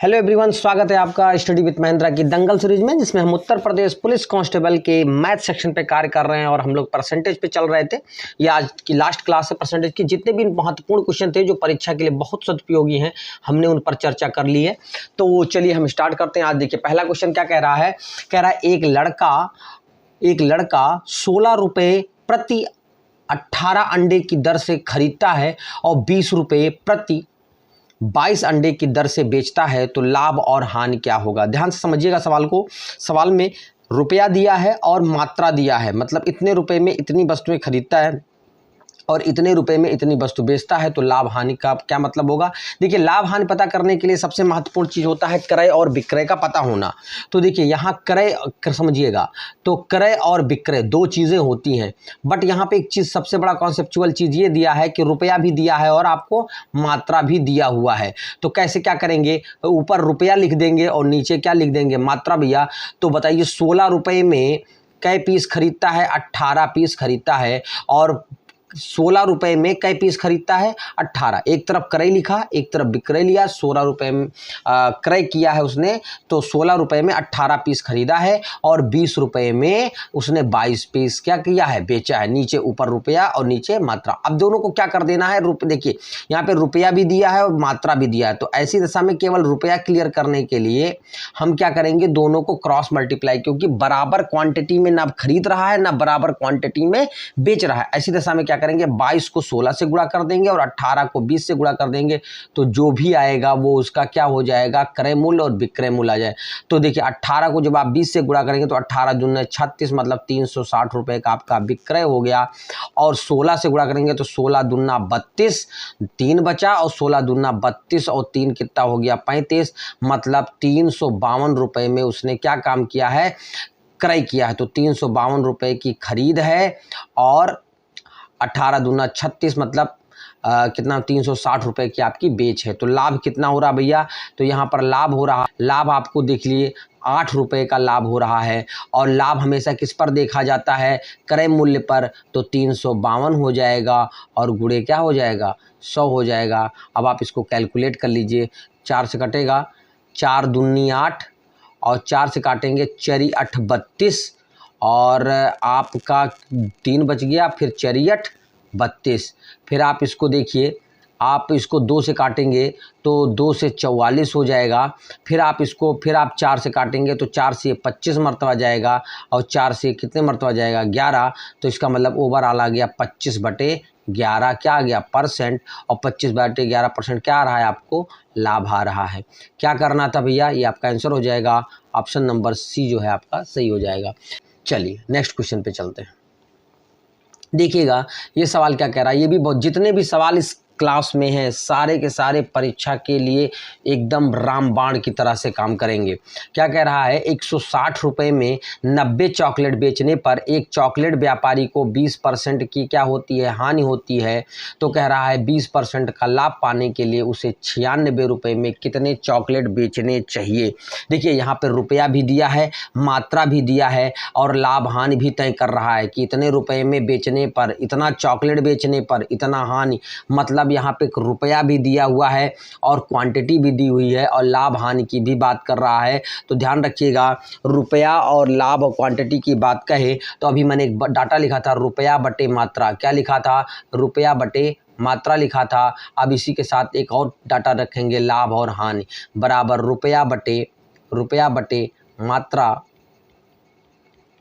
Hello everyone, स्वागत है आपका स्टडी विद महेंद्रा की दंगल सीरीज में, जिसमें हम उत्तर प्रदेश पुलिस कांस्टेबल के मैथ सेक्शन पे कार्य कर रहे हैं और हम लोग परसेंटेज पे चल रहे थे। ये आज की लास्ट क्लास है परसेंटेज की। जितने भी महत्वपूर्ण क्वेश्चन थे जो परीक्षा के लिए बहुत सदुपयोगी हैं, हमने उन पर चर्चा कर ली है। तो चलिए हम स्टार्ट करते हैं। आज देखिए पहला क्वेश्चन क्या कह रहा है। कह रहा है एक लड़का 16 रुपये प्रति 18 अंडे की दर से खरीदता है और 20 रुपये प्रति 22 अंडे की दर से बेचता है, तो लाभ और हानि क्या होगा। ध्यान से समझिएगा सवाल को। सवाल में रुपया दिया है और मात्रा दिया है, मतलब इतने रुपए में इतनी वस्तुएं खरीदता है और इतने रुपए में इतनी वस्तु बेचता है, तो लाभ हानि का क्या मतलब होगा। देखिए लाभ हानि पता करने के लिए सबसे महत्वपूर्ण चीज़ होता है क्रय और विक्रय का पता होना। तो देखिए यहाँ क्रय समझिएगा, तो क्रय और विक्रय दो चीज़ें होती हैं, बट यहाँ पे एक चीज़ सबसे बड़ा कॉन्सेप्चुअल चीज़ ये दिया है कि रुपया भी दिया है और आपको मात्रा भी दिया हुआ है। तो कैसे क्या करेंगे, ऊपर रुपया लिख देंगे और नीचे क्या लिख देंगे, मात्रा भैया। तो बताइए 16 रुपये में कै पीस खरीदता है, 18 पीस खरीदता है। और 16 रुपये में कै पीस खरीदता है, 18। एक तरफ क्रय लिखा, एक तरफ विक्रय लिया। 16 रुपये में क्रय किया है उसने, तो 16 रुपये में 18 पीस खरीदा है और 20 रुपये में उसने 22 पीस क्या किया है, बेचा है। नीचे ऊपर रुपया और नीचे मात्रा। अब दोनों को क्या कर देना है, देखिए यहाँ पे रुपया भी दिया है और मात्रा भी दिया है। तो ऐसी दशा में केवल रुपया क्लियर करने के लिए हम क्या करेंगे, दोनों को क्रॉस मल्टीप्लाई, क्योंकि बराबर क्वांटिटी में ना खरीद रहा है ना बराबर क्वांटिटी में बेच रहा है। ऐसी दशा में क्या करेंगे, 22 को 16 से गुणा कर देंगे और 18 को 20 से गुणा कर देंगे। तो जो भी आएगा वो उसका क्या हो जाएगा, क्रय मूल्य और विक्रय मूल्य आ जाए। तो देखिए 18 को जब आप 20 से गुणा करेंगे तो 18 दूनी 36, मतलब 360 रुपये का आपका विक्रय हो गया। और 16 से गुणा करेंगे तो 16 दूना 32, 3 बचा, और 16 दूना 32 और 3 कितना हो गया, 35, मतलब 352 रुपये में उसने क्या काम किया है, क्रय किया है। तो 352 रुपये की खरीद है और 18 दूना 36, मतलब कितना, 360 रुपये की आपकी बेच है। तो लाभ कितना हो रहा भैया, तो यहाँ पर लाभ हो रहा, लाभ आपको देख लिए 8 रुपये का लाभ हो रहा है। और लाभ हमेशा किस पर देखा जाता है, क्रय मूल्य पर। तो 352 हो जाएगा और गुणे क्या हो जाएगा, 100 हो जाएगा। अब आप इसको कैलकुलेट कर लीजिए। 4 से कटेगा, 4 दूनी 8 और 4 से काटेंगे 4 8 32 और आपका 3 बच गया, फिर 4 8 32। फिर आप इसको देखिए, आप इसको 2 से काटेंगे तो 2 से 44 हो जाएगा। फिर आप 4 से काटेंगे तो 4 से 25 मरतबा जाएगा और 4 से कितने मरतबा जाएगा, 11। तो इसका मतलब ओवरऑल आ गया 25/11 क्या आ गया, परसेंट। और 25/11% क्या आ रहा है, आपको लाभ आ रहा है। क्या करना था भैया, ये आपका आंसर हो जाएगा। ऑप्शन नंबर सी जो है आपका सही हो जाएगा। चलिए नेक्स्ट क्वेश्चन पे चलते हैं। देखिएगा ये सवाल क्या कह रहा है। ये भी बहुत, जितने भी सवाल इस क्लास में हैं सारे के सारे परीक्षा के लिए एकदम रामबाण की तरह से काम करेंगे। क्या कह रहा है, 160 रुपये में 90 चॉकलेट बेचने पर एक चॉकलेट व्यापारी को 20% की क्या होती है, हानि होती है। तो कह रहा है 20% का लाभ पाने के लिए उसे 96 रुपये में कितने चॉकलेट बेचने चाहिए। देखिए यहाँ पर रुपया भी दिया है, मात्रा भी दिया है और लाभ हानि भी तय कर रहा है कि इतने रुपये में बेचने पर, इतना चॉकलेट बेचने पर इतना हानि। मतलब यहाँ पे रुपया भी दिया हुआ है और क्वांटिटी भी दी हुई है और लाभ हानि की भी बात कर रहा है। तो ध्यान रखिएगा, रुपया और लाभ और क्वांटिटी की बात कहे तो अभी मैंने एक डाटा लिखा था, रुपया बटे मात्रा। क्या लिखा था, रुपया बटे मात्रा लिखा था। अब इसी के साथ एक और डाटा रखेंगे, लाभ और हानि बराबर रुपया बटे मात्रा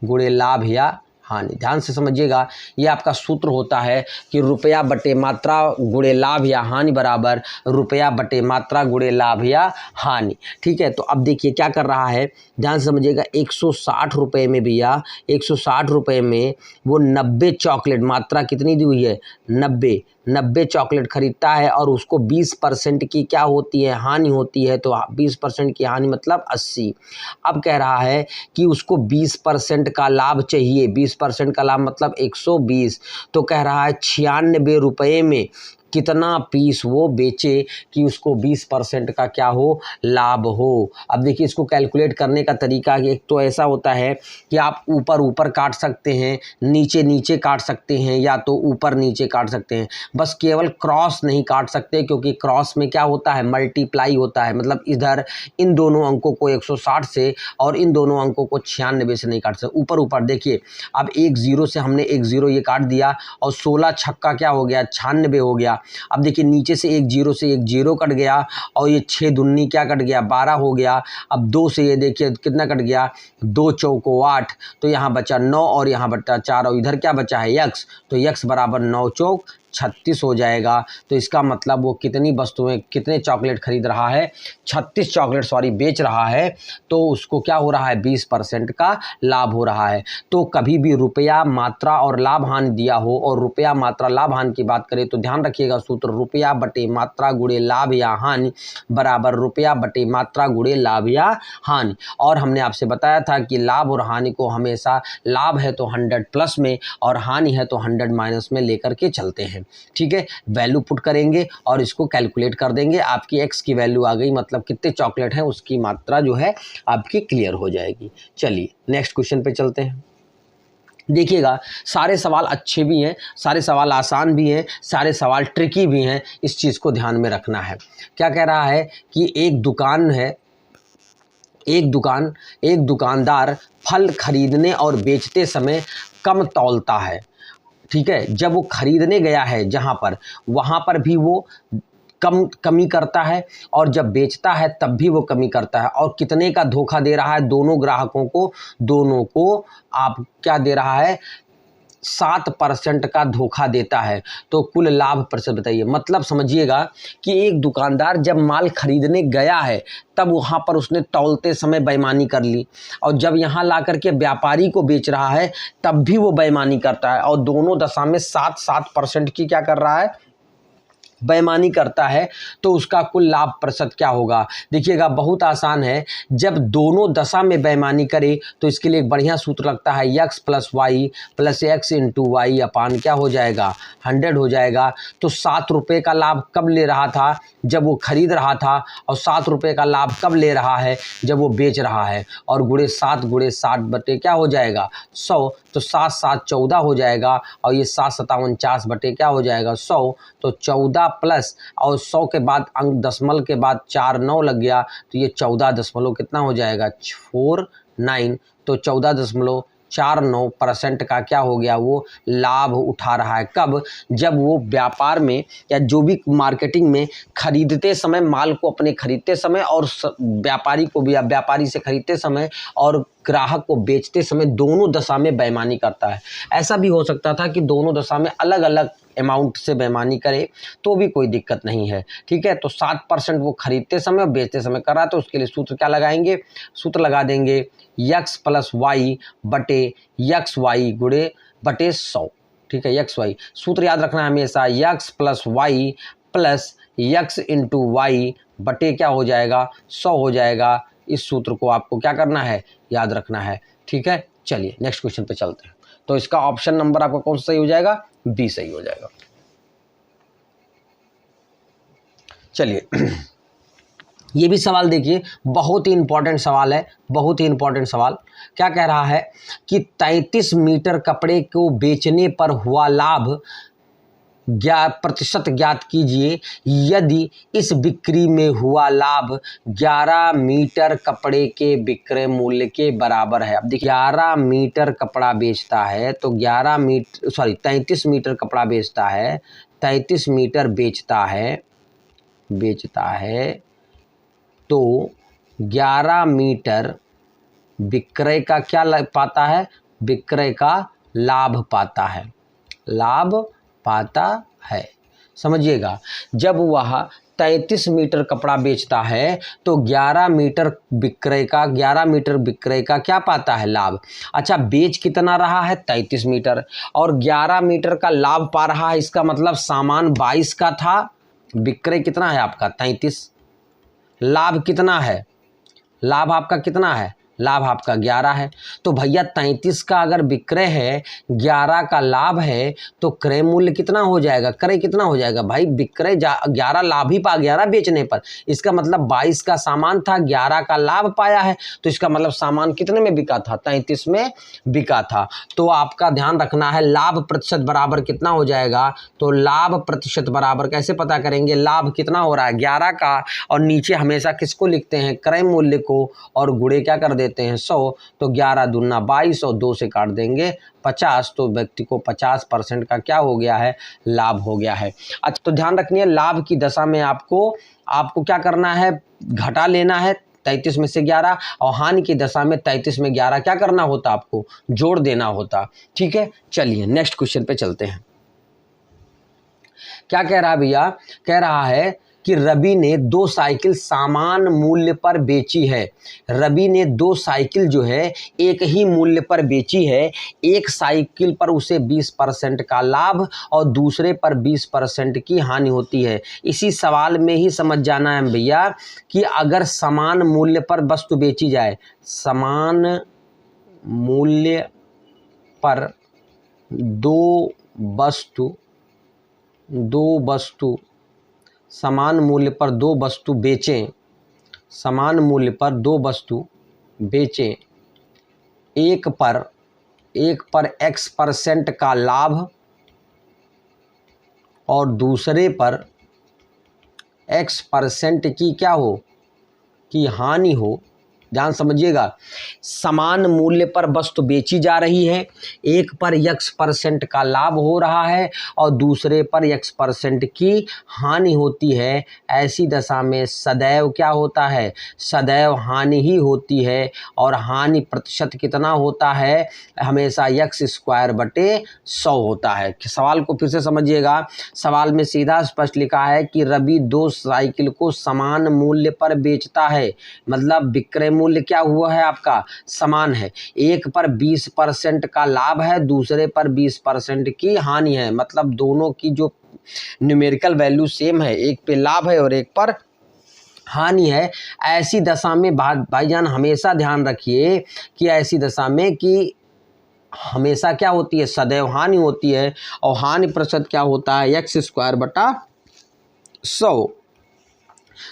गुणे लाभ या हानि। ध्यान से समझिएगा, ये आपका सूत्र होता है कि रुपया बटे मात्रा गुणे लाभ या हानि बराबर रुपया बटे मात्रा गुणे लाभ या हानि। ठीक है, तो अब देखिए क्या कर रहा है, ध्यान से समझिएगा। 160 रुपये में भैया, 160 रुपये में वो 90 चॉकलेट, मात्रा कितनी दी हुई है, 90 चॉकलेट खरीदता है और उसको 20% की क्या होती है, हानि होती है। तो 20% की हानि मतलब 80। अब कह रहा है कि उसको 20% का लाभ चाहिए। 20% का लाभ मतलब 120। तो कह रहा है 96 रुपये में कितना पीस वो बेचे कि उसको 20% का क्या हो, लाभ हो। अब देखिए इसको कैलकुलेट करने का तरीका एक तो ऐसा होता है कि आप ऊपर ऊपर काट सकते हैं, नीचे नीचे काट सकते हैं, या तो ऊपर नीचे काट सकते हैं। बस केवल क्रॉस नहीं काट सकते, क्योंकि क्रॉस में क्या होता है, मल्टीप्लाई होता है। मतलब इधर इन दोनों अंकों को 160 से और इन दोनों अंकों को 96 से नहीं काट सकते। ऊपर ऊपर देखिए, अब एक जीरो से हमने एक जीरो ये काट दिया और 16 छक्का क्या हो गया, 96 हो गया। अब देखिए नीचे से एक जीरो कट गया और ये 6 दूनी क्या कट गया, 12 हो गया। अब 2 से ये देखिए कितना कट गया, 2 चौको 8, तो यहाँ बचा 9 और यहाँ बचा 4 और इधर क्या बचा है, यक्स, तो यक्स बराबर 9 चौक 36 हो जाएगा। तो इसका मतलब वो कितनी वस्तुएं, कितने चॉकलेट खरीद रहा है, 36 चॉकलेट बेच रहा है, तो उसको क्या हो रहा है, 20% का लाभ हो रहा है। तो कभी भी रुपया, मात्रा और लाभ हानि दिया हो और रुपया, मात्रा, लाभ हानि की बात करें तो ध्यान रखिएगा सूत्र रुपया बटे मात्रा गुणे लाभ या हानि बराबर रुपया बटे मात्रा गुणे लाभ या हानि। और हमने आपसे बताया था कि लाभ और हानि को हमेशा, लाभ है तो 100 प्लस में और हानि है तो 100 माइनस में लेकर के चलते हैं। ठीक है, वैल्यू पुट करेंगे और इसको कैलकुलेट कर देंगे। आपकी एक्स की वैल्यू आ गई, मतलब कितने चॉकलेट हैं उसकी मात्रा जो है आपकी क्लियर हो जाएगी। चलिए नेक्स्ट क्वेश्चन पे चलते हैं। देखिएगा सारे सवाल अच्छे भी हैं, सारे सवाल आसान भी हैं, सारे सवाल ट्रिकी भी हैं, इस चीज़ को ध्यान में रखना है। क्या कह रहा है कि एक दुकान है, एक दुकानदार फल खरीदने और बेचते समय कम तौलता है। ठीक है, जब वो खरीदने गया है जहाँ पर, वहाँ पर भी वो कमी करता है और जब बेचता है तब भी वो कमी करता है। और कितने का धोखा दे रहा है दोनों ग्राहकों को, दोनों को आप क्या दे रहा है, 7% का धोखा देता है। तो कुल लाभ प्रतिशत बताइए। मतलब समझिएगा कि एक दुकानदार जब माल खरीदने गया है तब वहाँ पर उसने तौलते समय बेईमानी कर ली, और जब यहाँ ला करके व्यापारी को बेच रहा है तब भी वो बेईमानी करता है, और दोनों दशा में 7% की क्या कर रहा है, बेईमानी करता है। तो उसका कुल लाभ प्रतिशत क्या होगा, देखिएगा बहुत आसान है। जब दोनों दशा में बेईमानी करे तो इसके लिए एक बढ़िया सूत्र लगता है, x plus y plus x into y upon क्या हो जाएगा, 100 हो जाएगा। तो 7 रुपये का लाभ कब ले रहा था, जब वो खरीद रहा था, और 7 रुपये का लाभ कब ले रहा है, जब वो बेच रहा है। और गुणे 7 बटे क्या हो जाएगा, 100, तो 7 7 14 हो जाएगा, और ये 7 7 49 बटे क्या हो जाएगा, 100। तो 14 प्लस और 100 के बाद अंक दशमलव के बाद 4 9 लग गया, तो ये 14 दशमलव कितना हो जाएगा, 49। तो 14.49% का क्या हो गया, वो लाभ उठा रहा है। कब, जब वो व्यापार में या जो भी मार्केटिंग में खरीदते समय, माल को अपने खरीदते समय, और व्यापारी को भी, या व्यापारी से खरीदते समय और ग्राहक को बेचते समय दोनों दशा में बेईमानी करता है। ऐसा भी हो सकता था कि दोनों दशा में अलग अलग अमाउंट से बेईमानी करे तो भी कोई दिक्कत नहीं है। ठीक है, तो 7% वो खरीदते समय और बेचते समय कर रहा है, तो उसके लिए सूत्र क्या लगाएंगे, सूत्र लगा देंगे यक्स प्लस वाई बटे यक्स वाई गुणे बटे 100। ठीक है, यक्स वाई सूत्र याद रखना है हमेशा, x plus y plus x into y बटे क्या हो जाएगा, 100 हो जाएगा। इस सूत्र को आपको क्या करना है, याद रखना है। ठीक है, चलिए नेक्स्ट क्वेश्चन पे चलते हैं। तो इसका ऑप्शन नंबर आपका कौन सा सही हो जाएगा, बी सही हो जाएगा। चलिए ये भी सवाल देखिए, बहुत ही इंपॉर्टेंट सवाल है, बहुत ही इंपॉर्टेंट सवाल। क्या कह रहा है कि 33 मीटर कपड़े को बेचने पर हुआ लाभ प्रतिशत ज्ञात कीजिए यदि इस बिक्री में हुआ लाभ 11 मीटर कपड़े के विक्रय मूल्य के बराबर है। अब देखिए 11 मीटर कपड़ा बेचता है तो 33 मीटर कपड़ा बेचता है, 33 मीटर बेचता है तो 11 मीटर विक्रय का क्या पाता है, विक्रय का लाभ पाता है, लाभ पाता है। समझिएगा, जब वह 33 मीटर कपड़ा बेचता है तो 11 मीटर विक्रय का क्या पाता है, लाभ। अच्छा, बेच कितना रहा है, 33 मीटर, और 11 मीटर का लाभ पा रहा है। इसका मतलब सामान 22 का था, विक्रय कितना है आपका 33, लाभ कितना है, लाभ आपका कितना है, लाभ आपका 11 है। तो भैया 33 का अगर विक्रय है, 11 का लाभ है, तो क्रय मूल्य कितना हो जाएगा, क्रय कितना हो जाएगा भाई, विक्रय 11 लाभ ही पा 11 बेचने पर, इसका मतलब 22 का सामान था, 11 का लाभ पाया है, तो इसका मतलब सामान कितने में बिका था, 33 में बिका था। तो आपका ध्यान रखना है लाभ प्रतिशत बराबर कितना हो जाएगा, तो लाभ प्रतिशत बराबर कैसे पता करेंगे, लाभ कितना हो रहा है 11 का, और नीचे हमेशा किसको लिखते हैं, क्रय मूल्य को, और गुणे क्या कर देते हैं 100, तो 11 दूना 22 और 2 से काट देंगे 50, तो व्यक्ति को 50% का क्या हो गया है, लाभ हो गया है। अच्छा, तो ध्यान रखिए लाभ की दशा में आपको क्या करना है, घटा लेना है 33 में से 11, और हानि की दशा में 33 में 11 क्या करना होता, आपको जोड़ देना होता। ठीक है, चलिए नेक्स्ट क्वेश्चन पे चलते हैं। क्या कह रहा है भैया, कह रहा है कि रवि ने 2 साइकिल समान मूल्य पर बेची है। रवि ने 2 साइकिल जो है एक ही मूल्य पर बेची है, एक साइकिल पर उसे 20% का लाभ और दूसरे पर 20% की हानि होती है। इसी सवाल में ही समझ जाना है भैया कि अगर समान मूल्य पर वस्तु बेची जाए, समान मूल्य पर दो वस्तु समान मूल्य पर 2 वस्तु बेचें, समान मूल्य पर 2 वस्तु बेचें, एक पर X% का लाभ और दूसरे पर X% की क्या हो, की हानि हो। ध्यान समझिएगा, समान मूल्य पर वस्तु बेची जा रही है, एक पर X% का लाभ हो रहा है और दूसरे पर X% की हानि होती है। ऐसी दशा में सदैव क्या होता है, सदैव हानि ही होती है, और हानि प्रतिशत कितना होता है, हमेशा x²/100 होता है। सवाल को फिर से समझिएगा, सवाल में सीधा स्पष्ट लिखा है कि रवि 2 साइकिल को समान मूल्य पर बेचता है, मतलब विक्रय मूल्य क्या हुआ है आपका, समान है, एक पर 20% का लाभ है, दूसरे पर 20% की हानि है, मतलब दोनों की जो न्यूमेरिकल वैल्यू सेम है, एक पे लाभ है और एक पर हानि है। ऐसी दशा में भाईजान हमेशा ध्यान रखिए कि ऐसी दशा में कि हमेशा क्या होती है, सदैव हानि होती है, और हानि प्रतिशत क्या होता है, x²/100।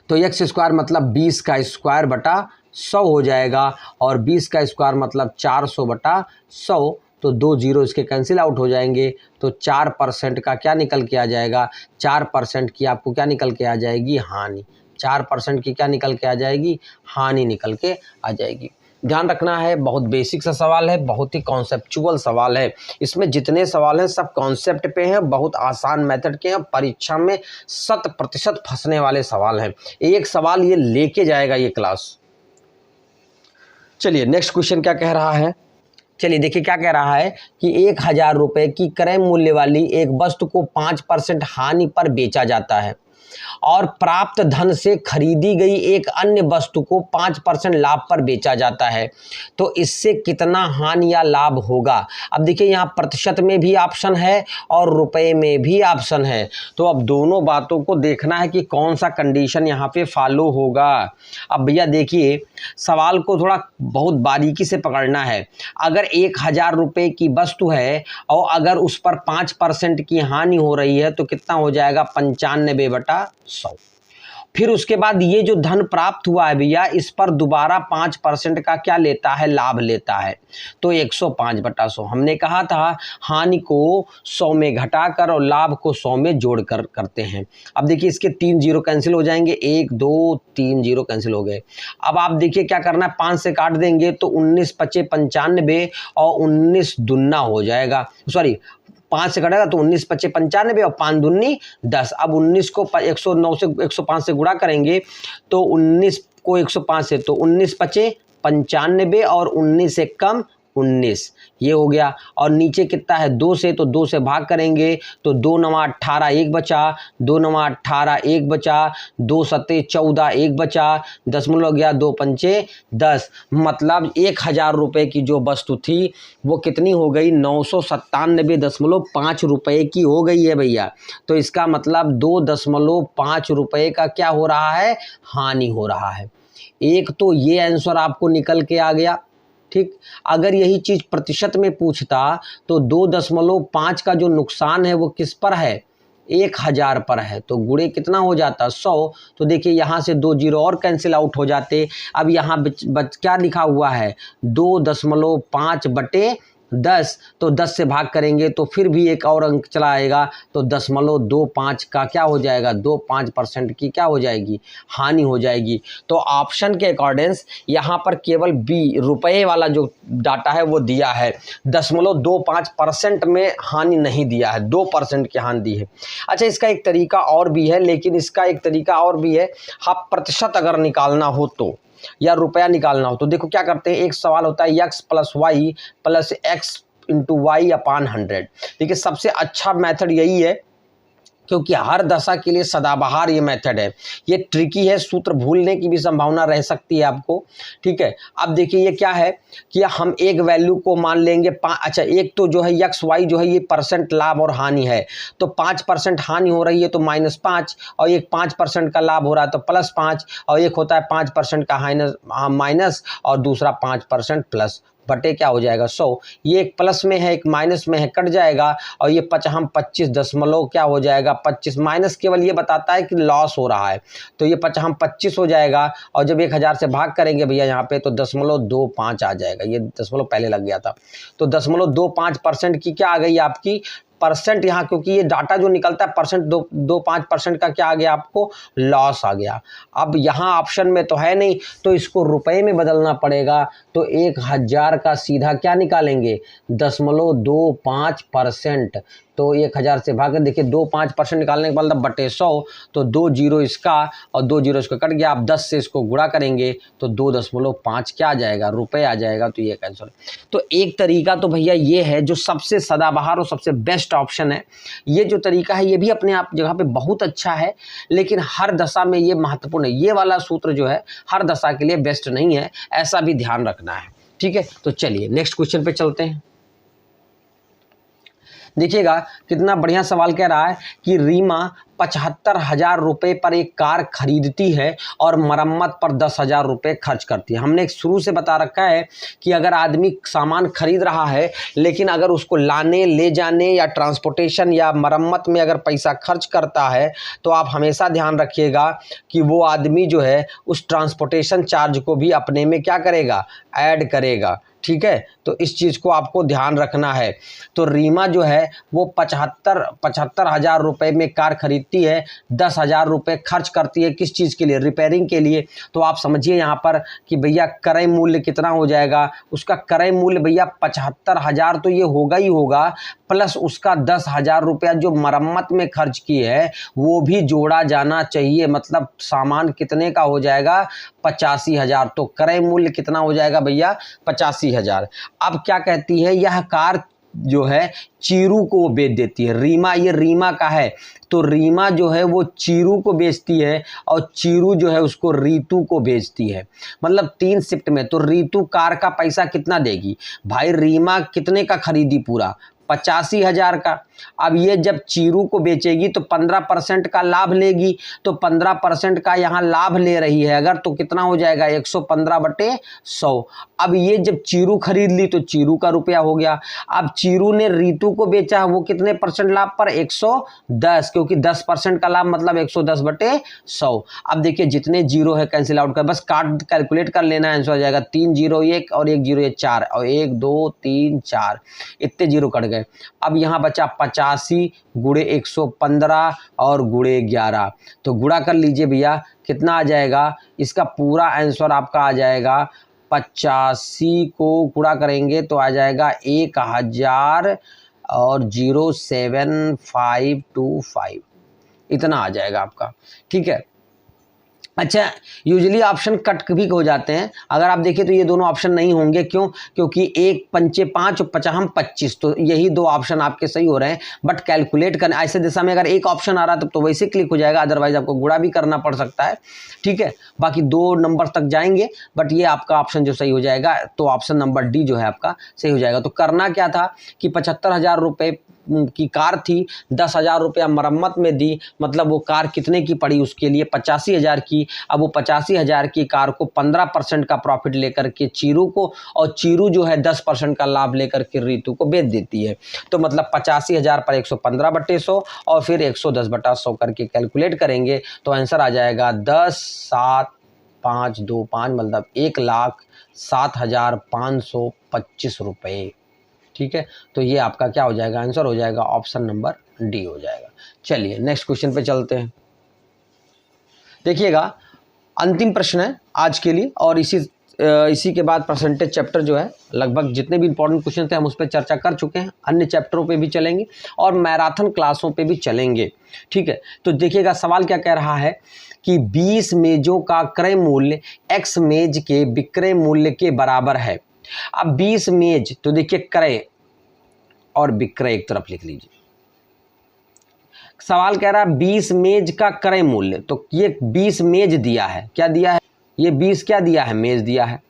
तो x² मतलब 20 का स्क्वायर बटा 100 हो जाएगा, और 20 का स्क्वायर मतलब 400/100, तो 2 जीरो इसके कैंसिल आउट हो जाएंगे, तो 4% का क्या निकल के आ जाएगा, 4% की आपको क्या निकल के आ जाएगी, हानि। 4% की क्या निकल के आ जाएगी, हानि निकल के आ जाएगी। ध्यान रखना है, बहुत बेसिक सा सवाल है, बहुत ही कॉन्सेप्चुअल सवाल है। इसमें जितने सवाल हैं सब कॉन्सेप्ट पे हैं, बहुत आसान मेथड के हैं, परीक्षा में 100% फंसने वाले सवाल हैं। एक सवाल ये लेके जाएगा ये क्लास। चलिए नेक्स्ट क्वेश्चन क्या कह रहा है, चलिए देखिए क्या कह रहा है कि 1000 रुपये की क्रय मूल्य वाली एक वस्तु को 5% हानि पर बेचा जाता है, और प्राप्त धन से खरीदी गई एक अन्य वस्तु को 5% लाभ पर बेचा जाता है, तो इससे कितना हानि या लाभ होगा। अब देखिए यहाँ प्रतिशत में भी ऑप्शन है और रुपए में भी ऑप्शन है, तो अब दोनों बातों को देखना है कि कौन सा कंडीशन यहाँ पे फॉलो होगा। अब भैया देखिए सवाल को थोड़ा बहुत बारीकी से पकड़ना है। अगर 1000 रुपये की वस्तु है और अगर उस पर 5% की हानि हो रही है, तो कितना हो जाएगा, 95/100। फिर उसके बाद ये जो धन प्राप्त हुआ है भैया, इस पर दोबारा 5% का क्या लेता है, लाभ लेता है, तो 105/100। हमने कहा था हानि को 100 में घटाकर और लाभ को 100 में जोड़कर करते हैं। अब देखिए इसके 3 जीरो कैंसिल हो जाएंगे, 1 2 3 जीरो कैंसिल हो गए। अब आप देखिए क्या करना है, 5 से काट देंगे तो 19 5 95 और 19 दुना हो जाएगा, सॉरी 5 से कटेगा तो 19 5 95 और 5 दूनी 10। अब 19 को 109 से 105 से गुणा करेंगे तो 19 को 105 से, तो 19 5 95 और 19 से कम 19, ये हो गया। और नीचे कितना है, 2 से, तो 2 से भाग करेंगे तो 2 9 18 1 बचा, 2 9 18 1 बचा, 2 7 14 1 बचा, दशमलव गया 2 पंचे 10, मतलब 1000 रुपये की जो वस्तु थी वो कितनी हो गई, 997.5 रुपये की हो गई है भैया। तो इसका मतलब 2.5 रुपये का क्या हो रहा है, हानि हो रहा है। एक तो ये आंसर आपको निकल के आ गया, ठीक। अगर यही चीज प्रतिशत में पूछता तो 2.5 का जो नुकसान है वो किस पर है, 1000 पर है, तो गुणे कितना हो जाता 100। तो देखिए यहाँ से 2 जीरो और कैंसिल आउट हो जाते। अब यहाँ क्या लिखा हुआ है 2.5/10, तो 10 से भाग करेंगे तो फिर भी एक और अंक चला आएगा, तो 0.25 का क्या हो जाएगा, 25% की क्या हो जाएगी, हानि हो जाएगी। तो ऑप्शन के अकॉर्डिंग यहाँ पर केवल बी रुपए वाला जो डाटा है वो दिया है, 0.25% में हानि नहीं दिया है, 2% की हानि दी है। अच्छा, इसका एक तरीका और भी है, लेकिन इसका एक तरीका और भी है, हाँ प्रतिशत अगर निकालना हो तो, या रुपया निकालना हो तो देखो क्या करते हैं, एक सवाल होता है x + y + x × y/100। देखिए सबसे अच्छा मेथड यही है, क्योंकि हर दशा के लिए सदाबहार ये मेथड है। ये ट्रिकी है, सूत्र भूलने की भी संभावना रह सकती है आपको, ठीक है। अब देखिए ये क्या है कि हम एक वैल्यू को मान लेंगे अच्छा, एक तो जो है एक्स वाई जो है ये परसेंट लाभ और हानि है, तो 5% हानि हो रही है तो -5, और एक 5% का लाभ हो रहा है तो +5, और एक होता है 5% का माइनस और दूसरा 5% प्लस, बटे क्या हो जाएगा 100। ये एक प्लस में है एक माइनस में है, कट जाएगा, और ये 25 दशमलव क्या हो जाएगा 25, माइनस केवल ये बताता है कि लॉस हो रहा है, तो ये 25 हो जाएगा, और जब 1000 से भाग करेंगे भैया यहाँ पे तो 0.25 आ जाएगा, ये दशमलव पहले लग गया था, तो 0.25% की क्या आ गई आपकी परसेंट यहाँ, क्योंकि ये डाटा जो निकलता है परसेंट 2.5% का क्या आ गया आपको, लॉस आ गया। अब यहाँ ऑप्शन में तो है नहीं, तो इसको रुपए में बदलना पड़ेगा, तो 1000 का सीधा क्या निकालेंगे 0.25%, तो 1000 से भाग कर देखिए 2.5% निकालने के बाद बटे 100, तो 2 जीरो इसका और 2 जीरो इसका कट गया। आप 10 से इसको गुणा करेंगे तो 2.5 क्या आ जाएगा, रुपए आ जाएगा, तो ये कैंसिल। तो एक तरीका तो भैया ये है जो सबसे सदाबहार और सबसे बेस्ट ऑप्शन है। ये जो तरीका है ये भी अपने आप जगह पे बहुत अच्छा है, लेकिन हर दशा में ये महत्वपूर्ण है, ये वाला सूत्र जो है हर दशा के लिए बेस्ट नहीं है, ऐसा भी ध्यान रखना है, ठीक है। तो चलिए नेक्स्ट क्वेश्चन पे चलते हैं। देखिएगा कितना बढ़िया सवाल कह रहा है कि रीमा 75,000 रुपये पर एक कार खरीदती है और मरम्मत पर 10,000 रुपये खर्च करती है। हमने शुरू से बता रखा है कि अगर आदमी सामान खरीद रहा है, लेकिन अगर उसको लाने ले जाने या ट्रांसपोर्टेशन या मरम्मत में अगर पैसा खर्च करता है, तो आप हमेशा ध्यान रखिएगा कि वो आदमी जो है उस ट्रांसपोर्टेशन चार्ज को भी अपने में क्या करेगा, ऐड करेगा, ठीक है। तो इस चीज़ को आपको ध्यान रखना है। तो रीमा जो है वो 75,000 रुपये में कार खरीदती है, 10,000 रुपये खर्च करती है किस चीज़ के लिए, रिपेयरिंग के लिए। तो आप समझिए यहाँ पर कि भैया क्रय मूल्य कितना हो जाएगा, उसका क्रय मूल्य भैया 75,000 तो ये होगा ही होगा, प्लस उसका 10,000 रुपया जो मरम्मत में खर्च की है वो भी जोड़ा जाना चाहिए, मतलब सामान कितने का हो जाएगा 85,000। तो क्रय मूल्य कितना हो जाएगा भैया 85,000। अब क्या कहती है, यह कार जो है चीरू को बेच देती है। रीमा, ये रीमा का है, तो रीमा जो है वो चीरू को बेचती है और चीरू जो है उसको रीतू को बेचती है, मतलब 3 शिफ्ट में। तो रीतू कार का पैसा कितना देगी भाई, रीमा कितने का खरीदी पूरा 85,000 का। अब ये जब चीरू को बेचेगी तो 15% का लाभ लेगी, तो 15% का यहाँ लाभ ले रही है अगर, तो कितना हो जाएगा 115/100। अब ये जब चीरू खरीद ली तो चीरू का रुपया हो गया। अब चीरू ने रीतू को बेचा, वो कितने परसेंट लाभ पर 110, क्योंकि 10% का लाभ मतलब 110/100। अब देखिए जितने जीरो है कैंसिल आउट कर, बस काट कैलकुलेट कर लेना, आंसर आ जाएगा 3 0 1 और 1 0 4 और 1 2 3 4, इतने जीरो कट गए। अब यहाँ बचा 85 गुणे 115 और गुणे 11, तो गुणा कर लीजिए भैया कितना आ जाएगा, इसका पूरा आंसर आपका आ जाएगा 85 को गुणा करेंगे तो आ जाएगा 1000 और 07525, इतना आ जाएगा आपका, ठीक है। अच्छा, यूजुअली ऑप्शन कट भी हो जाते हैं, अगर आप देखिए तो ये दोनों ऑप्शन नहीं होंगे, क्यों, क्योंकि 1 पंचे 5 और 50 25, तो यही 2 ऑप्शन आपके सही हो रहे हैं। बट कैलकुलेट करने ऐसे दिशा में अगर एक ऑप्शन आ रहा तो वैसे क्लिक हो जाएगा, अदरवाइज आपको गुणा भी करना पड़ सकता है, ठीक है। बाकी 2 नंबर तक जाएंगे, बट ये आपका ऑप्शन जो सही हो जाएगा, तो ऑप्शन नंबर डी जो है आपका सही हो जाएगा। तो करना क्या था कि 75,000 रुपये की कार थी, 10,000 रुपया मरम्मत में दी, मतलब वो कार कितने की पड़ी उसके लिए 85,000 की। अब वो 85,000 की कार को 15% का प्रॉफिट लेकर के चीरू को, और चीरू जो है 10% का लाभ लेकर के रीतू को बेच देती है। तो मतलब 85,000 पर 115/100 और फिर 110/100 करके कैलकुलेट करेंगे तो आंसर आ जाएगा 10,7,525 मतलब 1,07,525 रुपये। ठीक है, तो ये आपका क्या हो जाएगा, आंसर हो जाएगा ऑप्शन नंबर डी हो जाएगा। चलिए नेक्स्ट क्वेश्चन पे चलते हैं। देखिएगा अंतिम प्रश्न है आज के लिए, और इसी के बाद परसेंटेज चैप्टर जो है, लगभग जितने भी इंपॉर्टेंट क्वेश्चन थे हम उस पर चर्चा कर चुके हैं। अन्य चैप्टरों पे भी चलेंगे और मैराथन क्लासों पे भी चलेंगे। ठीक है, तो देखिएगा सवाल क्या कह रहा है कि 20 मेजों का क्रय मूल्य x मेज के विक्रय मूल्य के बराबर है। अब 20 मेज, तो देखिए क्रय और विक्रय एक तरफ लिख लीजिए। सवाल कह रहा है 20 मेज का क्रय मूल्य, तो ये 20 मेज दिया है, क्या दिया है, ये 20 क्या दिया है, मेज दिया है,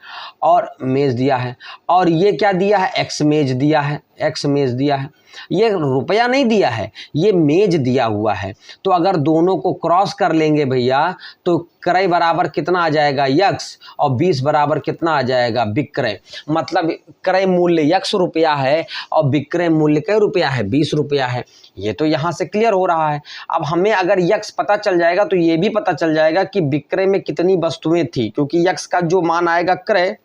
और मेज दिया है, और ये क्या दिया है, एक्स मेज दिया है, एक्स मेज दिया है। ये रुपया नहीं दिया है, ये मेज दिया हुआ है। तो अगर दोनों को क्रॉस कर लेंगे भैया तो क्रय बराबर कितना आ जाएगा, यक्स, और 20 बराबर कितना आ जाएगा, विक्रय। मतलब क्रय मूल्य यक्स रुपया है और विक्रय मूल्य क्या रुपया है, 20 रुपया है। ये तो यहाँ से क्लियर हो रहा है। अब हमें अगर यक्स पता चल जाएगा तो ये भी पता चल जाएगा कि विक्रय में कितनी वस्तुएं थी, क्योंकि यक्स का जो मान आएगा क्रय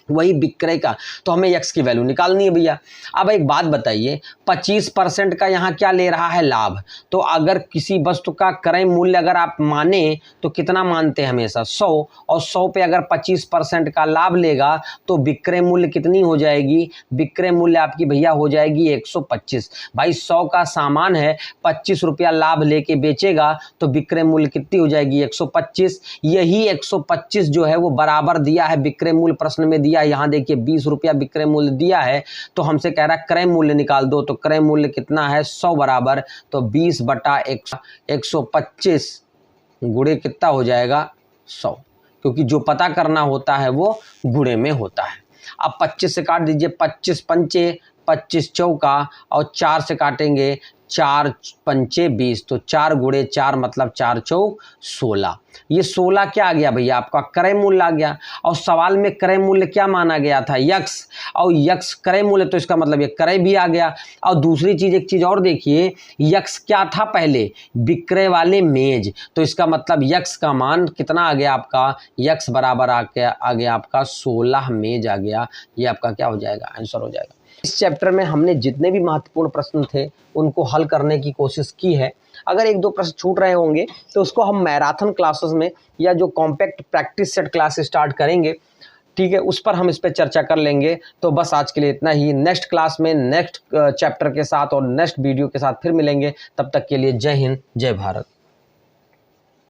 वही विक्रय का, तो हमें यक्स की वैल्यू निकालनी है भैया। अब एक बात बताइए, 25% का यहाँ क्या ले रहा है, लाभ। तो अगर किसी वस्तु का क्रय मूल्य अगर आप माने तो कितना मानते हैं हमेशा, 100, और 100 पे अगर 25% का लाभ लेगा तो विक्रय मूल्य कितनी हो जाएगी, विक्रय मूल्य आपकी भैया हो जाएगी 125। भाई 100 का सामान है, 25 रुपया लाभ लेके बेचेगा तो विक्रय मूल्य कितनी हो जाएगी, 125। यही 125 जो है वो बराबर दिया है विक्रय मूल्य, प्रश्न में दिया, यहाँ देखिए 20 रुपया विक्रय मूल्य दिया है, तो हमसे कह रहा है क्रय मूल्य निकाल दो। तो क्रय मूल्य कितना है, 100 बराबर, तो 20/125 गुणे कितना हो जाएगा, 100, क्योंकि जो पता करना होता है वो गुणे में होता है। अब 25 से काट दीजिए, 25 पंचे 25 चौका, और 4 से काटेंगे, 4 पंचे 20, तो 4 गुणे 4 मतलब 4 चौक 16। ये 16 क्या आ गया भैया, आपका क्रय मूल्य आ गया। और सवाल में क्रय मूल्य क्या माना गया था, यक्स, और यक्स क्रय मूल्य, तो इसका मतलब ये क्रय भी आ गया। और दूसरी चीज, एक चीज और देखिए, यक्स क्या था पहले, विक्रय वाले मेज, तो इसका मतलब यक्स का मान कितना आ गया आपका, यक्स बराबर आ गया आपका 16 मेज आ गया। ये आपका क्या हो जाएगा, आंसर हो जाएगा। इस चैप्टर में हमने जितने भी महत्वपूर्ण प्रश्न थे उनको हल करने की कोशिश की है। अगर एक दो प्रश्न छूट रहे होंगे तो उसको हम मैराथन क्लासेस में, या जो compact practice set class start करेंगे, ठीक है, उस पर हम इस पर चर्चा कर लेंगे। तो बस आज के लिए इतना ही। नेक्स्ट क्लास में नेक्स्ट चैप्टर के साथ और नेक्स्ट वीडियो के साथ फिर मिलेंगे। तब तक के लिए जय हिंद, जय भारत।